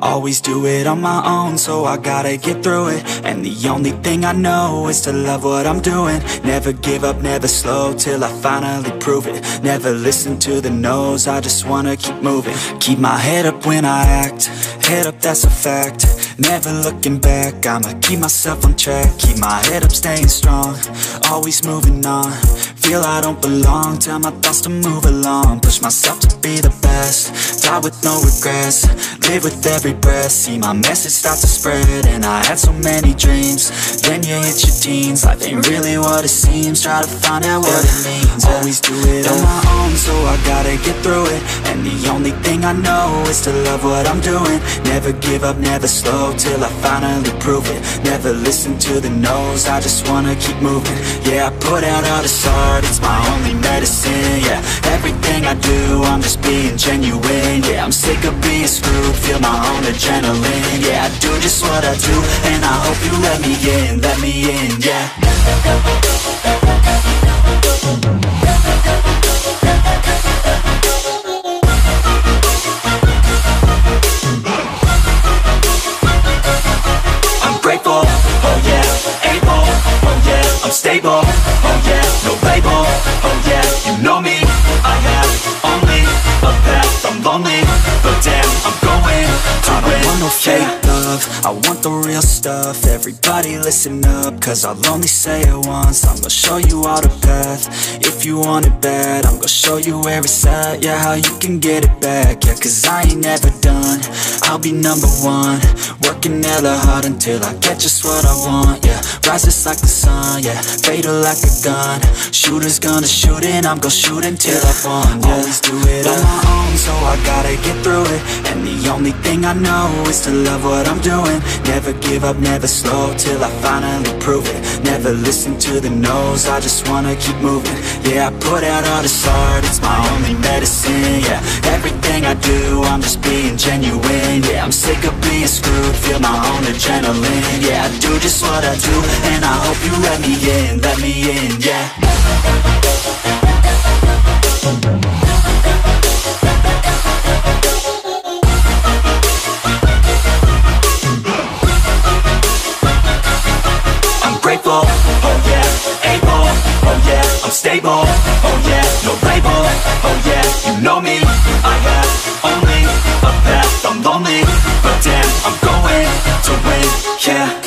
Always do it on my own, so I gotta get through it. And the only thing I know is to love what I'm doing. Never give up, never slow, till I finally prove it. Never listen to the no's, I just wanna keep moving. Keep my head up when I act, head up, that's a fact. Never looking back, I'ma keep myself on track. Keep my head up, staying strong, always moving on. Feel I don't belong, tell my thoughts to move along. Push myself to be the best, die with no regrets. Live with every breath, see my message start to spread. And I had so many dreams, then you hit your teens. Life ain't really what it seems, try to find out what it means. Always do it on my own, so I gotta get through it. And the only thing I know is to love what I'm doing. Never give up, never slow, till I finally prove it. Never listen to the no's, I just wanna keep moving. Yeah, I put out all this art, it's my only medicine. Yeah, everything I do, I'm just being genuine. Yeah, I'm sick of being screwed, feel my own adrenaline. Yeah, I do just what I do, and I hope you let me in, yeah. I'm grateful, oh yeah, able, oh yeah, I'm stable, oh yeah, no label, oh yeah, you know me, I have only a path, I'm lonely, but damn, I'm going to win. I don't want no fake love, I want the real stuff. Everybody listen up, cause I'll only say it once. I'm gonna show you all the path, if you want it bad. I'm gonna show you where it's at, yeah, how you can get it back. Yeah, cause I ain't never done, I'll be number one. Working hella hard until I get just what I want, yeah. Rises like the sun, yeah, fatal like a gun. Shooters gonna shoot and I'm gonna shoot until I won, yeah. Always do it on my own, so I gotta get through it. And the only thing I know is to love what I'm doing. Never give up, never slow, till I finally prove it. Never listen to the no's, I just wanna keep moving. Yeah, I put out all this art, it's my only medicine. Yeah, everything I do, I'm just being genuine. Yeah, I'm sick of being screwed, feel my own adrenaline. Yeah, I do just what I do, and I hope you let me in, yeah. Grateful, oh yeah, able, oh yeah, I'm stable, oh yeah, no label, oh yeah, you know me, I have only a path, I'm lonely, but damn, I'm going to win, yeah.